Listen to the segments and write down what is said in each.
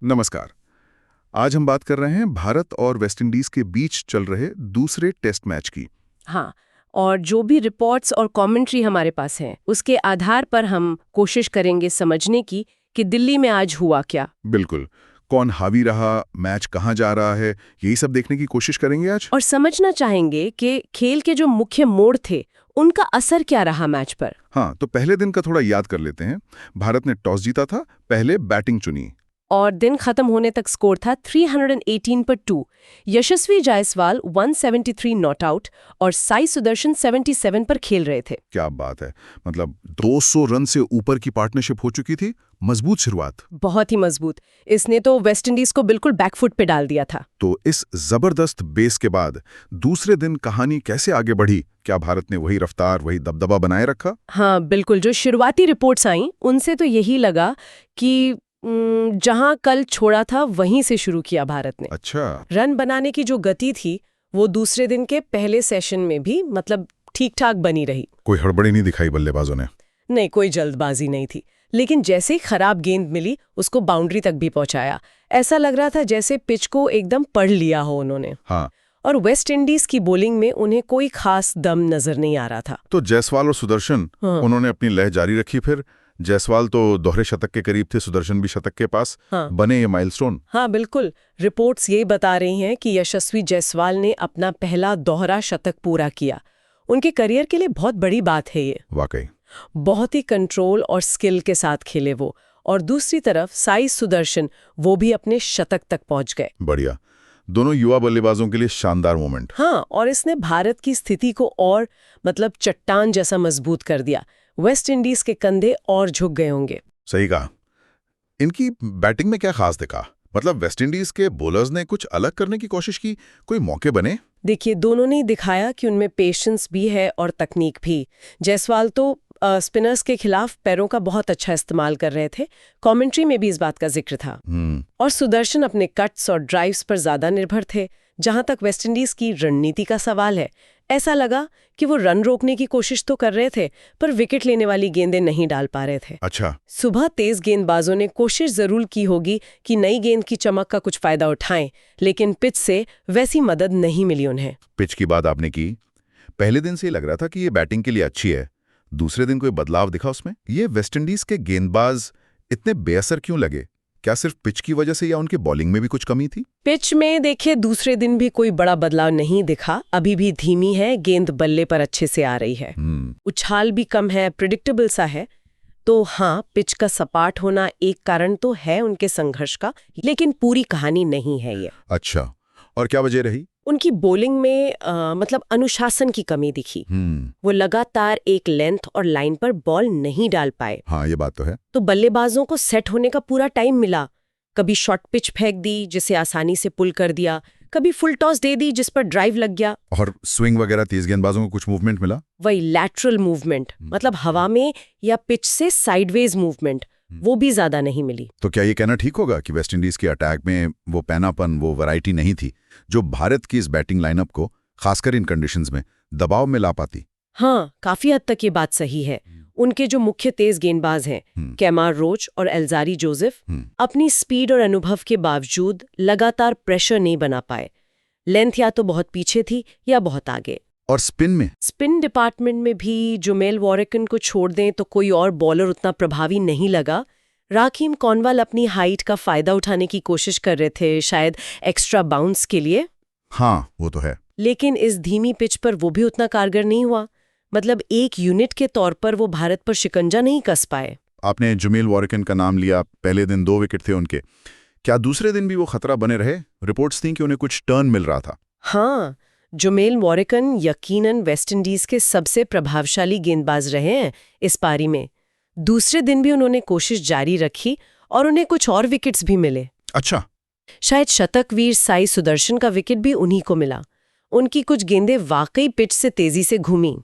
नमस्कार। आज हम बात कर रहे हैं भारत और वेस्टइंडीज के बीच चल रहे दूसरे टेस्ट मैच की। हाँ, और जो भी रिपोर्ट्स और कमेंट्री हमारे पास हैं, उसके आधार पर हम कोशिश करेंगे समझने की कि दिल्ली में आज हुआ क्या। बिल्कुल। कौन हावी रहा, मैच कहाँ जा रहा है, यही सब देखने की कोशिश करेंगे आज। और समझना चाहेंगे कि खेल के जो मुख्य मोड़ थे, उनका असर क्या रहा मैच पर। हाँ, तो पहले दिन का थोड़ा याद कर लेते हैं। भारत ने टॉस जीता था, पहले बैटिंग चुनी। और दिन खत्म होने तक स्कोर था 318 पर 2। यशस्वी जायसवाल 173 नॉट आउट और साई सुदर्शन 77 पर खेल रहे थे। क्या बात है, मतलब 200 रन से ऊपर की पार्टनरशिप हो चुकी थी। मजबूत शुरुआत। बहुत ही मजबूत। इसने तो वेस्टइंडीज को बिल्कुल बैकफुट पे डाल दिया था। तो इस जबरदस्त बेस के बाद दूसरे दिन कहानी कैसे आगे बढ़ी? क्या भारत ने वही रफ्तार, वही दबदबा बनाए रखा? हाँ बिल्कुल, जो शुरुआती रिपोर्ट्स आईं उनसे तो यही लगा कि जहां कल छोड़ा था वहीं से शुरू किया भारत ने। अच्छा। रन बनाने की जो गति थी वो दूसरे दिन के पहले सेशन में भी मतलब ठीक ठाक बनी रही। कोई हड़बड़ी नहीं दिखाई बल्लेबाजों ने। नहीं, कोई जल्दबाजी नहीं थी। लेकिन जैसे ही खराब गेंद मिली उसको बाउंड्री तक भी पहुंचाया। ऐसा लग रहा था जैसे पिच को एकदम पढ़ लिया हो उन्होंने। हाँ। और वेस्ट इंडीज की बॉलिंग में उन्हें कोई खास दम नजर नहीं आ रहा था। तो जायसवाल और सुदर्शन, हाँ। उन्होंने अपनी लय जारी रखी। फिर जायसवाल तो दोहरे शतक के करीब थे, सुदर्शन भी शतक के पास। हाँ। बने ये माइलस्टोन। हाँ बिल्कुल, रिपोर्ट्स ये बता रही हैं कि यशस्वी जायसवाल ने अपना पहला दोहरा शतक पूरा किया। उनके करियर के लिए बहुत बड़ी बात है ये। वाकई बहुत ही कंट्रोल और स्किल के साथ खेले वो। और दूसरी तरफ साई सुदर्शन, वो भी अपने शतक तक पहुंच गए। बढ़िया। दोनों युवा बल्लेबाजों के लिए शानदार मोमेंट। हाँ, और इसने भारत की स्थिति को और मतलब चट्टान जैसा मजबूत कर दिया। वेस्ट इंडीज के कंधे और झुक गए होंगे। सही कहा। इनकी बैटिंग में क्या खास दिखा? मतलब वेस्टइंडीज के बॉलर्स ने कुछ अलग करने की कोशिश की? कोई मौके बने? देखिए, दोनों ने दिखाया कि उनमें पेशेंस भी है और तकनीक भी। जायसवाल तो स्पिनर्स के खिलाफ पैरों का बहुत अच्छा इस्तेमाल कर रहे थे। कमेंट्री में भी इस बात का जिक्र था। और सुदर्शन अपने कट्स और ड्राइव्स पर ज्यादा निर्भर थे। जहां तक वेस्टइंडीज की रणनीति का सवाल है, ऐसा लगा कि वो रन रोकने की कोशिश तो कर रहे थे पर विकेट लेने वाली गेंदें नहीं डाल पा रहे थे। अच्छा। सुबह तेज गेंदबाजों ने कोशिश जरूर की होगी कि नई गेंद की चमक का कुछ फायदा उठाएं, लेकिन पिच से वैसी मदद नहीं मिली उन्हें। पिच की बात आपने की। पहले दिन से ही लग रहा था कि ये बैटिंग के लिए अच्छी है। दूसरे दिन कोई बदलाव दिखा उसमें? ये वेस्टइंडीज के गेंदबाज इतने बेअसर क्यों लगे? क्या सिर्फ पिच की वजह से या उनके बॉलिंग में भी कुछ कमी थी? पिच में देखिए, दूसरे दिन भी कोई बड़ा बदलाव नहीं दिखा। अभी भी धीमी है, गेंद बल्ले पर अच्छे से आ रही है। उछाल भी कम है, प्रिडिक्टेबल सा है। तो हाँ, पिच का सपाट होना एक कारण तो है उनके संघर्ष का, लेकिन पूरी कहानी नहीं है ये। अच्छा, और क्या वजह रही? उनकी बॉलिंग में मतलब अनुशासन की कमी दिखी। वो लगातार एक लेंथ और लाइन पर बॉल नहीं डाल पाए। हाँ, ये बात तो है। तो बल्लेबाजों को सेट होने का पूरा टाइम मिला। कभी शॉर्ट पिच फेंक दी जिसे आसानी से पुल कर दिया, कभी फुल टॉस दे दी जिस पर ड्राइव लग गया। और स्विंग वगैरह तेज गेंदबाजों को कुछ मूवमेंट मिला? वही लैटरल मूवमेंट, मतलब हवा में या पिच से साइडवेज मूवमेंट, वो भी ज्यादा नहीं मिली। तो क्या ये कहना ठीक होगा कि वेस्टइंडीज के अटैक में वो पैनापन, वो वैरायटी नहीं थी जो भारत की इस बैटिंग लाइनअप को खासकर इन कंडीशंस में दबाव में ला पाती? हाँ, काफी हद तक ये बात सही है। उनके जो मुख्य तेज गेंदबाज हैं, कैमार रोच और एल्जारी जोसेफ, अपनी स्पीड और अनुभव के बावजूद लगातार प्रेशर नहीं बना पाए। लेंथ या तो बहुत पीछे थी या बहुत आगे। और स्पिन डिपार्टमेंट में भी जोमेल वॉरेकन को छोड़ दें तो कोई और बॉलर उतना प्रभावी नहीं लगा। राकीम कॉर्नवाल अपनी हाइट का फायदा उठाने की कोशिश कर रहे थे, शायद एक्स्ट्रा बाउंस के लिए। हाँ, वो तो है। लेकिन इस धीमी पिच पर वो भी उतना कारगर नहीं हुआ। मतलब एक यूनिट के तौर पर वो भारत पर शिकंजा नहीं कस पाए। आपने जोमेल वॉरेकन का नाम लिया। पहले दिन 2 विकेट थे उनके। क्या दूसरे दिन भी वो खतरा बने रहे? रिपोर्ट्स थी कि उन्हें कुछ टर्न मिल रहा था। हाँ, जोमेल वॉरेकन यकीनन वेस्टइंडीज के सबसे प्रभावशाली गेंदबाज रहे हैं इस पारी में। दूसरे दिन भी उन्होंने कोशिश जारी रखी और उन्हें कुछ और विकेट्स भी मिले। अच्छा। शायद शतकवीर साई सुदर्शन का विकेट भी उन्हीं को मिला। उनकी कुछ गेंदें वाकई पिच से तेजी से घूमी,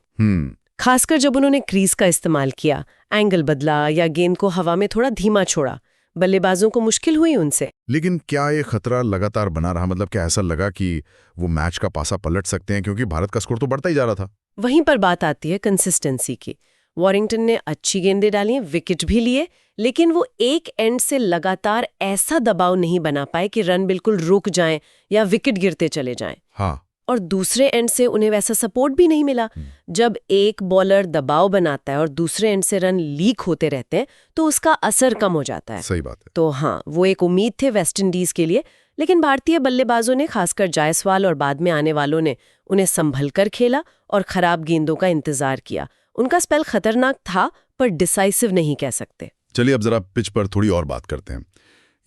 खासकर जब उन्होंने क्रीज का इस्तेमाल किया, एंगल बदला या गेंद को हवा में थोड़ा धीमा छोड़ा। बल्लेबाजों को मुश्किल हुई उनसे। लेकिन क्या ये खतरा लगातार बना रहा? मतलब क्या ऐसा लगा कि वो मैच का पासा पलट सकते हैं, क्योंकि भारत का स्कोर तो बढ़ता ही जा रहा था? वहीं पर बात आती है कंसिस्टेंसी की। वॉरिंगटन ने अच्छी गेंदें डाली, विकेट भी लिए, लेकिन वो एक एंड से लगातार ऐसा दबाव नहीं बना पाए कि रन बिल्कुल रुक जाएं या विकेट गिरते चले जाएं। हाँ। और दूसरे एंड से उन्हें वैसा सपोर्ट भी नहीं मिला। जब एक बॉलर दबाव बनाता है और दूसरे एंड से रन लीक होते रहते हैं तो उसका असर कम हो जाता है। सही बात है। तो हाँ, वो एक उम्मीद थे वेस्टइंडीज के लिए, लेकिन भारतीय बल्लेबाजों ने, खासकर जायसवाल और बाद में आने वालों ने, उन्हें संभल कर खेला और खराब गेंदों का इंतजार किया। उनका स्पेल खतरनाक था पर डिसाइसिव नहीं कह सकते। चलिए अब जरा पिच पर थोड़ी और बात करते हैं।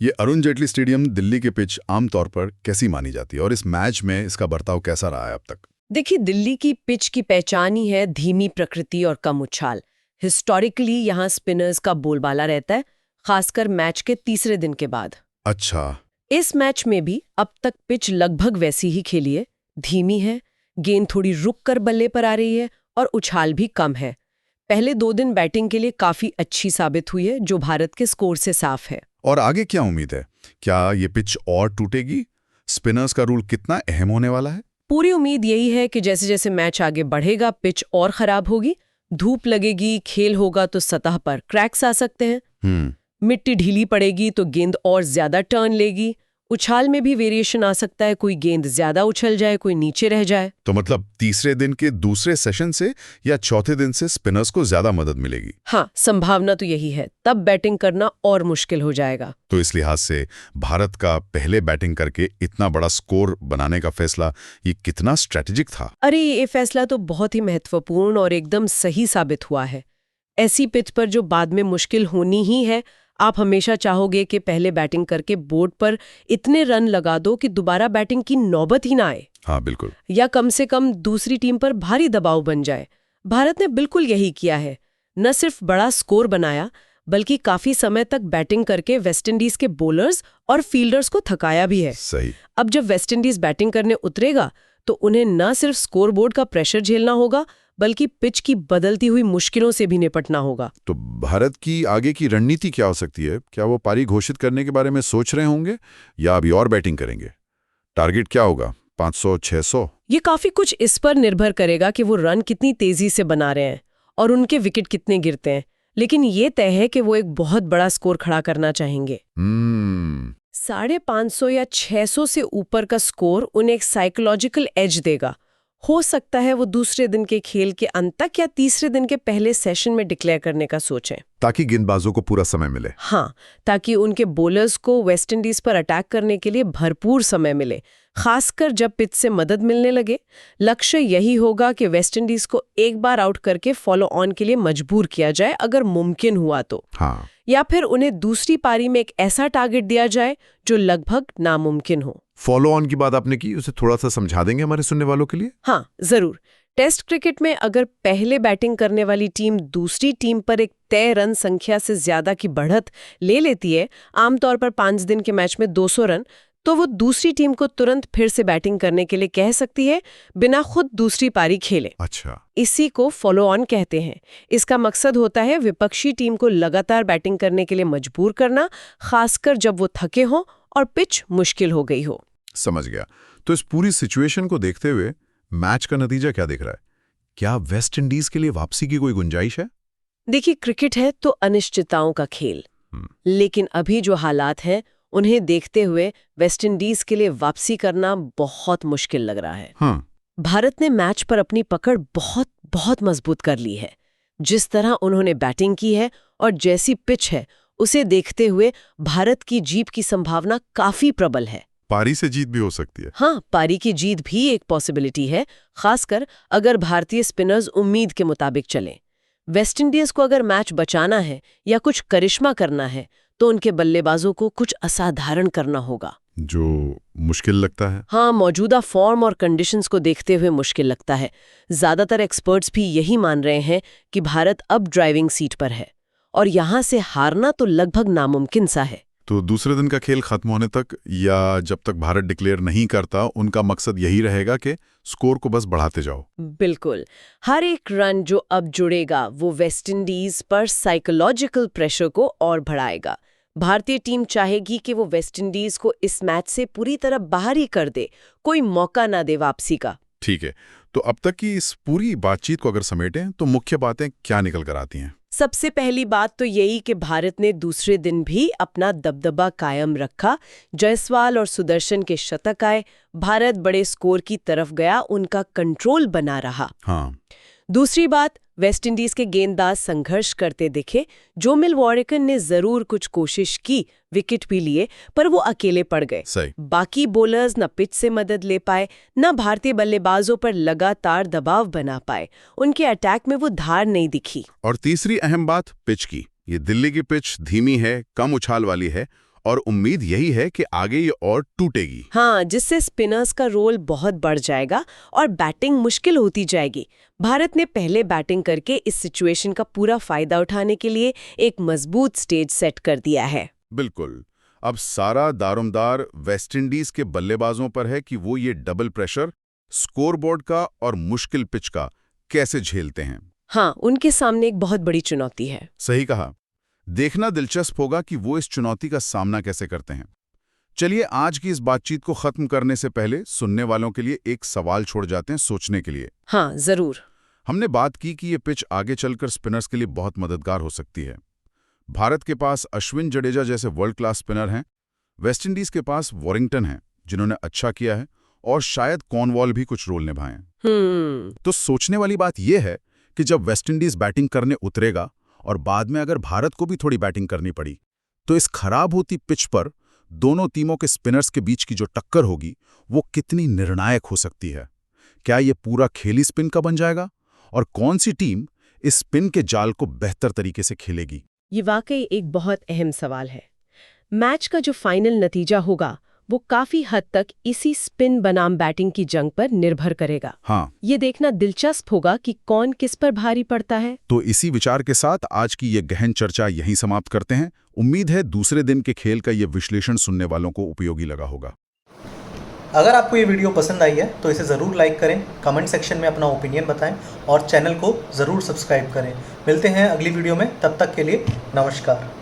ये अरुण जेटली स्टेडियम दिल्ली के पिच आमतौर पर कैसी मानी जाती है और इस मैच में इसका बर्ताव कैसा रहा है अब तक? देखिए, दिल्ली की पिच की पहचान ही है धीमी प्रकृति और कम उछाल। हिस्टोरिकली यहाँ स्पिनर्स का बोलबाला रहता है, खासकर मैच के तीसरे दिन के बाद। अच्छा। इस मैच में भी अब तक पिच लगभग वैसी ही खेली है, धीमी है, गेंद थोड़ी रुक कर बल्ले पर आ रही है और उछाल भी कम है। पहले 2 दिन बैटिंग के लिए काफी अच्छी साबित हुई है, जो भारत के स्कोर से साफ है। और आगे क्या उम्मीद है? क्या ये पिच और टूटेगी? स्पिनर्स का रोल कितना अहम होने वाला है? पूरी उम्मीद यही है कि जैसे जैसे मैच आगे बढ़ेगा पिच और खराब होगी, धूप लगेगी, खेल होगा तो सतह पर क्रैक्स आ सकते हैं, मिट्टी ढीली पड़ेगी तो गेंद और ज्यादा टर्न लेगी, उछाल में भी वेरिएशन आ सकता है, कोई गेंद ज्यादा उछल जाए, कोई नीचे रह जाए। तो मतलब तीसरे दिन के दूसरे सेशन से या चौथे दिन से स्पिनर्स को ज्यादा मदद मिलेगी? हाँ, संभावना तो यही है। तब बैटिंग करना और मुश्किल हो जाएगा। तो इस लिहाज से भारत का पहले बैटिंग करके इतना बड़ा स्कोर बनाने का फैसला ये कितना स्ट्रेटेजिक था? अरे, ये फैसला तो बहुत ही महत्वपूर्ण और एकदम सही साबित हुआ है। ऐसी पिच पर जो बाद में मुश्किल होनी ही है, आप हमेशा चाहोगे कि पहले बैटिंग करके बोर्ड पर इतने रन लगा दो कि दोबारा बैटिंग की नौबत ही ना आए। हाँ बिल्कुल। या कम से कम दूसरी टीम पर भारी दबाव बन जाए। भारत ने बिल्कुल यही किया है। न सिर्फ बड़ा स्कोर बनाया, बल्कि काफी समय तक बैटिंग करके वेस्टइंडीज के बॉलर्स और फील्डर्स को थकाया भी है। सही। अब जब वेस्टइंडीज बैटिंग करने उतरेगा तो उन्हें न सिर्फ स्कोरबोर्ड का प्रेशर झेलना होगा, बल्कि पिच की बदलती हुई मुश्किलों से भी निपटना होगा। तो भारत की आगे की रणनीति क्या हो सकती है? क्या वो पारी घोषित करने के बारे में सोच रहे होंगे या अभी और बैटिंग करेंगे? टारगेट क्या होगा? 500, 600? ये काफी कुछ इस पर निर्भर करेगा कि वो रन कितनी तेजी से बना रहे हैं और उनके विकेट कितने गिरते हैं, लेकिन ये तय है कि वो एक बहुत बड़ा स्कोर खड़ा करना चाहेंगे। 550 या 600 से ऊपर का स्कोर उन्हें एक साइकोलॉजिकल एज देगा। हो सकता है वो दूसरे दिन के खेल के अंत तक या तीसरे दिन के पहले सेशन में डिक्लेयर करने का सोचें, ताकि गेंदबाजों को पूरा समय मिले। हाँ, ताकि उनके बॉलर्स को वेस्टइंडीज पर अटैक करने के लिए भरपूर समय मिले, खासकर जब पिच से मदद मिलने लगे। लक्ष्य यही होगा कि वेस्टइंडीज को एक बार आउट करके फॉलो ऑन के लिए मजबूर किया जाए, अगर मुमकिन हुआ तो। हाँ। या फिर उन्हें दूसरी पारी में एक ऐसा टारगेट दिया जाए जो लगभग नामुमकिन हो। फॉलो ऑन की बात आपने की, उसे थोड़ा सा समझा देंगे हमारे सुनने वालों के लिए? हाँ, जरूर। टेस्ट क्रिकेट में अगर पहले बैटिंग करने वाली टीम दूसरी टीम पर एक तय रन संख्या से ज्यादा की बढ़त ले लेती है, आमतौर पर 5 दिन के मैच में 200 रन, तो वो दूसरी टीम को तुरंत फिर से बैटिंग करने के लिए कह सकती है, बिना खुद दूसरी पारी खेले। अच्छा। इसी को फॉलो ऑन कहते हैं। इसका मकसद होता है विपक्षी टीम को लगातार बैटिंग करने के लिए मजबूर करना, खासकर जब वो थके हों और पिच मुश्किल हो गई हो। समझ गया। तो इस पूरी सिचुएशन को देखते हुए मैच का नतीजा क्या दिख रहा है? क्या वेस्ट इंडीज के लिए वापसी की कोई गुंजाइश है? देखिए, क्रिकेट है तो अनिश्चितताओं का खेल, लेकिन अभी जो हालात हैं उन्हें देखते हुए वेस्टइंडीज के लिए वापसी करना बहुत मुश्किल लग रहा है। हाँ। भारत ने मैच पर अपनी पकड़ बहुत बहुत मजबूत कर ली है। जिस तरह उन्होंने बैटिंग की है और जैसी पिच है, उसे देखते हुए भारत की जीत की संभावना काफी प्रबल है। पारी से जीत भी हो सकती है। हाँ, पारी की जीत भी एक पॉसिबिलिटी है, खासकर अगर भारतीय स्पिनर्स उम्मीद के मुताबिक चलें। वेस्टइंडीज को अगर मैच बचाना है या कुछ करिश्मा करना है, तो उनके बल्लेबाजों को कुछ असाधारण करना होगा, जो मुश्किल लगता है। हाँ, मौजूदा फॉर्म और कंडीशंस को देखते हुए मुश्किल लगता है। ज्यादातर एक्सपर्ट्स भी यही मान रहे हैं कि भारत अब ड्राइविंग सीट पर है और यहां से हारना तो लगभग नामुमकिन सा है। तो दूसरे दिन का खेल खत्म होने तक या जब तक भारत डिक्लेयर नहीं करता, उनका मकसद यही रहेगा कि स्कोर को बस बढ़ाते जाओ। बिल्कुल। हर एक रन जो अब जुड़ेगा वो वेस्टइंडीज पर साइकोलॉजिकल प्रेशर को और बढ़ाएगा। भारतीय टीम चाहेगी कि वो वेस्टइंडीज को इस मैच से पूरी तरह बाहर ही कर दे, कोई मौका ना दे वापसी का। ठीक है, तो अब तक की इस पूरी बातचीत को अगर समेटें तो मुख्य बातें क्या निकल कर आती हैं? सबसे पहली बात तो यही कि भारत ने दूसरे दिन भी अपना दबदबा कायम रखा। जायसवाल और सुदर्शन के शतक आए, भारत बड़े स्कोर की तरफ गया, उनका कंट्रोल बना रहा। हाँ। दूसरी बात, वेस्टइंडीज के गेंदबाज संघर्ष करते दिखे। जो मिलवॉरेकन ने जरूर कुछ कोशिश की, विकेट भी लिए, पर वो अकेले पड़ गए। सही। बाकी बॉलर्स न पिच से मदद ले पाए, न भारतीय बल्लेबाजों पर लगातार दबाव बना पाए। उनके अटैक में वो धार नहीं दिखी। और तीसरी अहम बात पिच की। ये दिल्ली की पिच धीमी है, कम उछाल वाली है, और उम्मीद यही है कि आगे ये और टूटेगी। हाँ, जिससे स्पिनर्स का रोल बहुत बढ़ जाएगा और बैटिंग मुश्किल होती जाएगी। भारत ने पहले बैटिंग करके इस सिचुएशन का पूरा फायदा उठाने के लिए एक मजबूत स्टेज सेट कर दिया है। बिल्कुल। अब सारा दारोमदार वेस्टइंडीज के बल्लेबाजों पर है कि वो ये डबल प्रेशर, स्कोरबोर्ड का और मुश्किल पिच का कैसे झेलते हैं। हाँ, उनके सामने एक बहुत बड़ी चुनौती है। सही कहा। देखना दिलचस्प होगा कि वो इस चुनौती का सामना कैसे करते हैं। चलिए, आज की इस बातचीत को खत्म करने से पहले सुनने वालों के लिए एक सवाल छोड़ जाते हैं सोचने के लिए। हाँ, जरूर। हमने बात की कि ये पिच आगे चलकर स्पिनर्स के लिए बहुत मददगार हो सकती है। भारत के पास अश्विन जडेजा जैसे वर्ल्ड क्लास स्पिनर हैं, वेस्टइंडीज के पास वॉरिंगटन हैं जिन्होंने अच्छा किया है, और शायद कॉर्नवॉल भी कुछ रोल निभाएं। तो सोचने वाली बात यह है कि जब वेस्टइंडीज बैटिंग करने उतरेगा और बाद में अगर भारत को भी थोड़ी बैटिंग करनी पड़ी, तो इस खराब होती पिच पर दोनों टीमों के स्पिनर्स के बीच की जो टक्कर होगी वो कितनी निर्णायक हो सकती है। क्या ये पूरा खेल ही स्पिन का बन जाएगा, और कौन सी टीम इस स्पिन के जाल को बेहतर तरीके से खेलेगी? ये वाकई एक बहुत अहम सवाल है। मैच का जो फाइनल नतीजा होगा वो काफी हद तक इसी स्पिन बनाम बैटिंग की जंग पर निर्भर करेगा। हाँ। ये देखना दिलचस्प होगा कि कौन किस पर भारी पड़ता है। तो इसी विचार के साथ आज की ये गहन चर्चा यहीं समाप्त करते हैं। उम्मीद है दूसरे दिन के खेल का ये विश्लेषण सुनने वालों को उपयोगी लगा होगा। अगर आपको ये वीडियो पसंद आई है तो इसे ज़रूर लाइक करें, कमेंट सेक्शन में अपना ओपिनियन बताएं और चैनल को ज़रूर सब्सक्राइब करें। मिलते हैं अगली वीडियो में, तब तक के लिए नमस्कार।